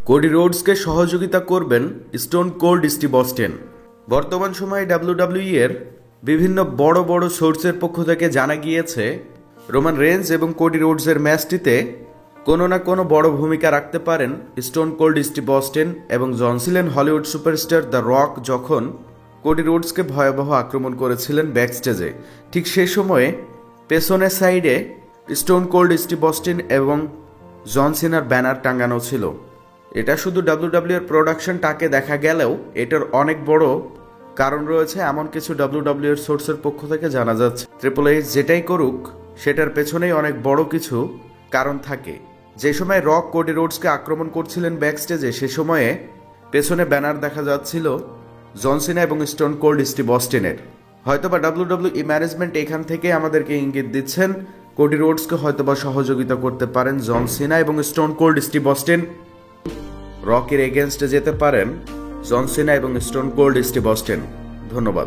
Cody রোডসকে সহযোগিতা করবেন stone cold Steve Austin. বর্তমান সময়ে ডাব্লিউডাব্লিউই এর বিভিন্ন বড় বড় সোর্সের পক্ষ থেকে জানা গিয়েছে রোমান রেঞ্জ এবং কোডি রোডসের ম্যাচটিতে কোনো না কোনো বড় ভূমিকা রাখতে পারেন স্টোন কোল্ড স্টিভ অস্টিন এবং জন সিনা। হলিউড সুপারস্টার দ্য রক যখন কোডি রোডসকে ভয়াবহ আক্রমণ করেছিলেন ব্যাকস্টেজে, ঠিক সেই সময়ে পেছনের সাইডে স্টোন কোল্ড স্টিভ অস্টিন এবং জন সিনার ব্যানার টাঙানো ছিল। এটা শুধু ডাব্লিউডাব্লিউ এর প্রোডাকশনটাকে দেখা গেলেও এটার অনেক বড় কারণ রয়েছে, এমন কিছু ডাব্লিউডাব্লিউ এর সোর্সের পক্ষ থেকে জানা যাচ্ছে। ট্রিপল এইচ যেটাই করুক সেটার পেছনেই অনেক বড় কিছু কারণ থাকে। যে সময় রক কোডি রোডসকে আক্রমণ করছিলেন ব্যাকস্টেজে, সে সময়ে পেছনে ব্যানার দেখা যাচ্ছিল জন সিনা এবং স্টোন কোল্ড স্টিভ অস্টিনের। হয়তোবা ডাব্লিউডাব্লিউই ম্যানেজমেন্ট এখান থেকে আমাদেরকে ইঙ্গিত দিচ্ছেন কোডি রোডসকে হয়তোবা সহযোগিতা করতে পারেন জন সিনা এবং স্টোন কোল্ড স্টিভ অস্টিন। রকের এগেনস্টে যেতে পারেন জন সিনা এবং স্টোন কোল্ড স্টিভ অস্টিন। ধন্যবাদ।